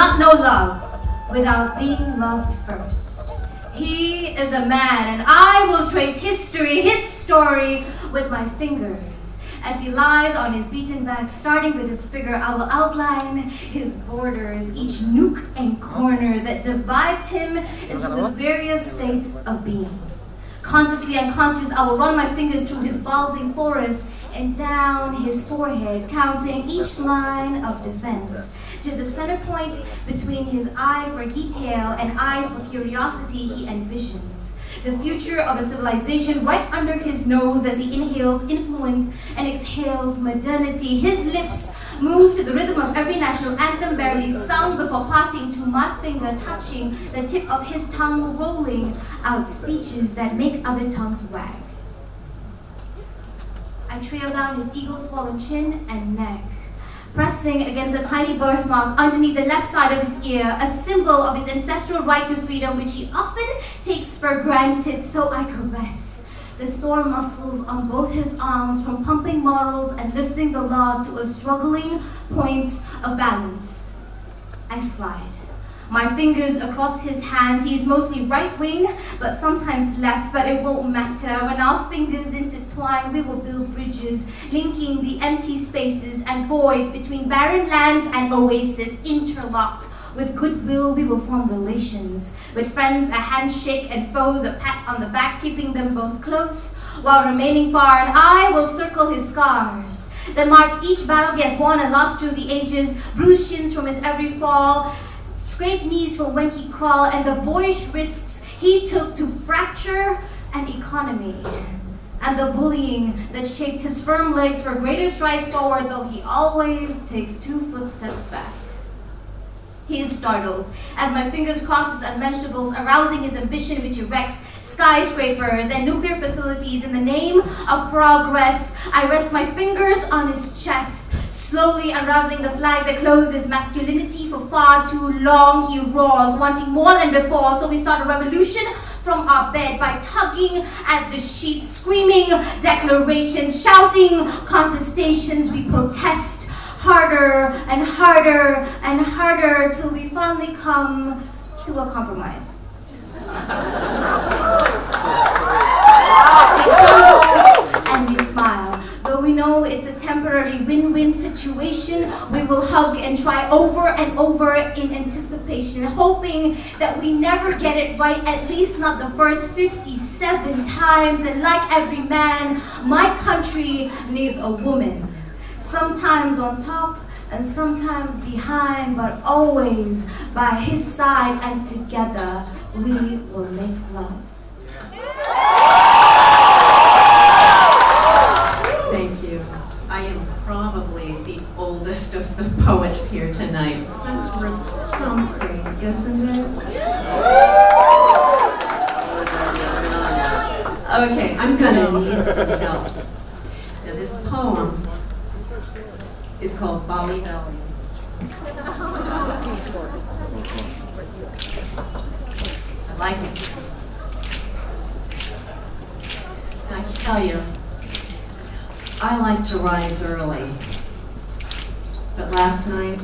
cannot know love without being loved first. He is a man, and I will trace history, his story, with my fingers. As he lies on his beaten back, starting with his figure, I will outline his borders, each nook and corner that divides him into his various states of being. Consciously unconscious, I will run my fingers through his balding forehead and down his forehead, counting each line of defense, to the center point between his eye for detail and eye for curiosity he envisions. The future of a civilization right under his nose as he inhales influence and exhales modernity. His lips move to the rhythm of every national anthem barely sung before parting to my finger, touching the tip of his tongue, rolling out speeches that make other tongues wag. I trail down his eagle-swollen chin and neck, pressing against a tiny birthmark underneath the left side of his ear, a symbol of his ancestral right to freedom, which he often takes for granted. So I caress the sore muscles on both his arms from pumping morals and lifting the law to a struggling point of balance. I slide my fingers across his hands. He is mostly right wing, but sometimes left, but it won't matter. When our fingers intertwine, we will build bridges, linking the empty spaces and voids between barren lands and oases. Interlocked with goodwill, we will form relations. With friends, a handshake, and foes, a pat on the back, keeping them both close while remaining far. And I will circle his scars that marks each battle he has won and lost through the ages, bruised shins from his every fall, scraped knees from when he crawled, and the boyish risks he took to fracture an economy, and the bullying that shaped his firm legs for greater strides forward, though he always takes 2 footsteps back. He is startled as my fingers cross his unmentionables, arousing his ambition, which erects skyscrapers and nuclear facilities in the name of progress. I rest my fingers on his chest, slowly unraveling the flag that clothed his masculinity for far too long. He roars, wanting more than before, so we start a revolution from our bed by tugging at the sheets, screaming declarations, shouting contestations. We protest harder and harder and harder till we finally come to a compromise. It trembles and we smile. Though we know it's a temporary win-win situation, we will hug and try over and over in anticipation, hoping that we never get it right, at least not the first 57 times. And like every man, my country needs a woman. Sometimes on top and sometimes behind, but always by his side, and together we will make love. Thank you. I am probably the oldest of the poets here tonight. So that's worth something, isn't it? Okay, I'm gonna need some help. Now this poem is called Bali. I like it. I tell you, I like to rise early, but last night,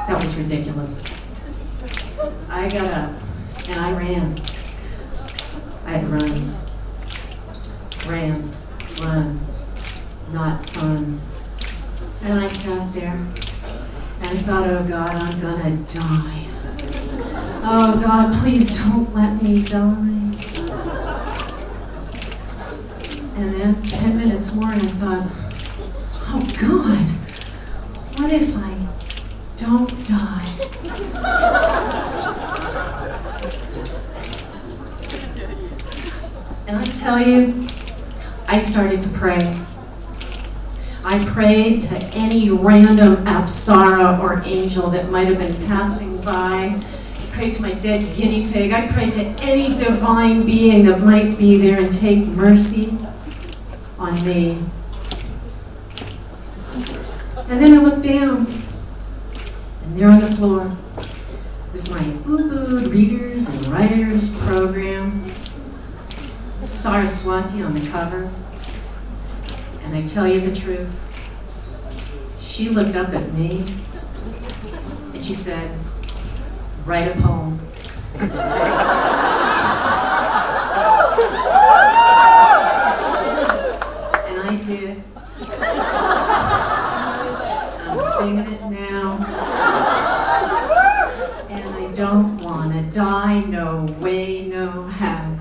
that was ridiculous. I got up and I ran. I had runs. Ran, run, not fun. And I sat there and I thought, oh God, I'm gonna die. Oh God, please don't let me die. And then 10 minutes more and I thought, oh God, what if I don't die? And I tell you, I started to pray. I prayed to any random apsara or angel that might have been passing by. I prayed to my dead guinea pig. I prayed to any divine being that might be there and take mercy on me. And then I looked down, and there on the floor was my Ubud Readers and Writers program, Saraswati on the cover. And I tell you the truth, she looked up at me and She said, write a poem. And I did. I'm singing it now. And I don't wanna die, no way, no how.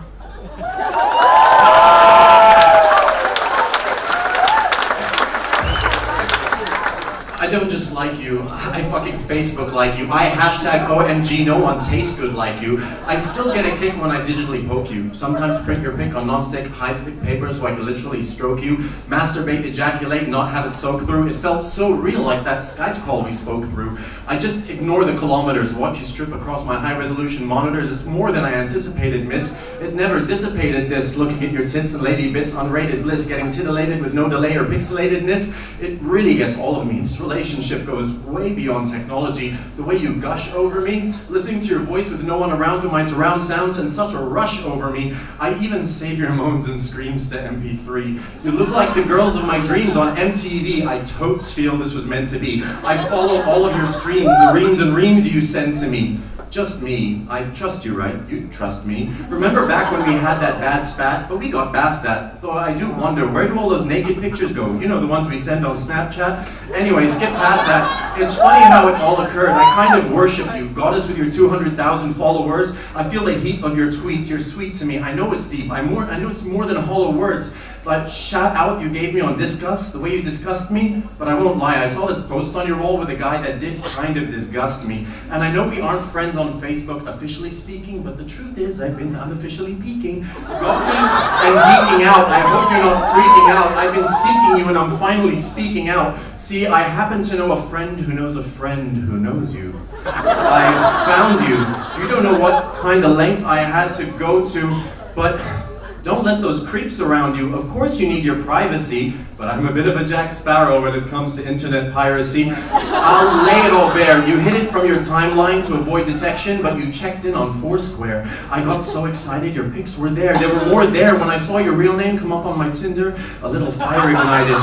I don't just like you, I fucking Facebook like you. I hashtag OMG no one tastes good like you. I still get a kick when I digitally poke you. Sometimes print your pic on non-stick, high-stick paper so I can literally stroke you. Masturbate, ejaculate, not have it soak through. It felt so real, like that Skype call we spoke through. I just ignore the kilometers, watch you strip across my high-resolution monitors. It's more than I anticipated, miss. It never dissipated this, looking at your tits and lady bits, unrated bliss, getting titillated with no delay or pixelatedness. It really gets all of me. This relationship goes way beyond technology. The way you gush over me, listening to your voice with no one around to my surround sounds and such a rush over me. I even save your moans and screams to MP3. You look like the girls of my dreams on MTV. I totes feel this was meant to be. I follow all of your streams, the reams and reams you send to me. Just me. I trust you, right? You trust me. Remember back when we had that bad spat? But we got past that. Though I do wonder, where do all those naked pictures go? You know, the ones we send on Snapchat? Anyway, skip past that. It's funny how it all occurred. I kind of worship you. Goddess with your 200,000 followers. I feel the heat of your tweets. You're sweet to me. I know it's deep. I know it's more than hollow words. That shout out you gave me on Disgust, the way you disgust me, but I won't lie, I saw this post on your wall with a guy that did kind of disgust me. And I know we aren't friends on Facebook, officially speaking, but the truth is I've been unofficially peeking, gawking and geeking out. I hope you're not freaking out. I've been seeking you and I'm finally speaking out. See, I happen to know a friend who knows a friend who knows you. I found you. You don't know what kind of lengths I had to go to, but don't let those creeps around you. Of course you need your privacy, but I'm a bit of a Jack Sparrow when it comes to internet piracy. I'll lay it all bare. You hid it from your timeline to avoid detection, but you checked in on Foursquare. I got so excited, your pics were there. There were more there when I saw your real name come up on my Tinder. A little fire ignited. 2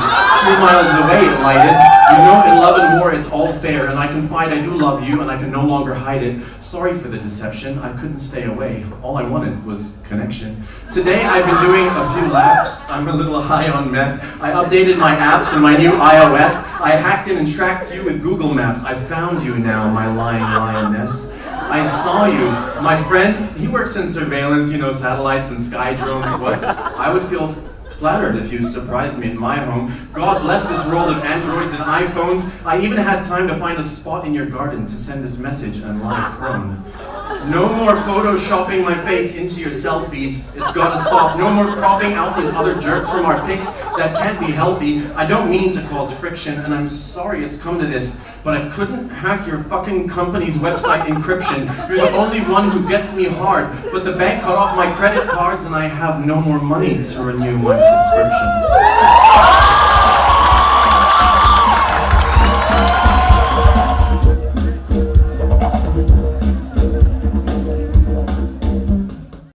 miles away it lighted. You know, in love and war, it's all fair, and I confide I do love you, and I can no longer hide it. Sorry for the deception, I couldn't stay away. All I wanted was connection. Today I've been doing a few laps. I'm a little high on meth. I updated my apps and my new iOS. I hacked in and tracked you with Google Maps. I found you now, my lying lioness. I saw you. My friend, he works in surveillance, you know, satellites and sky drones, but I would feel flattered if you surprised me at my home. God bless this world of Androids and iPhones. I even had time to find a spot in your garden to send this message and lie prone. No more photoshopping my face into your selfies. It's gotta stop. No more cropping out these other jerks from our pics. That can't be healthy. I don't mean to cause friction, and I'm sorry it's come to this, but I couldn't hack your fucking company's website encryption. You're the only one who gets me hard, but the bank cut off my credit cards and I have no more money to renew my subscription.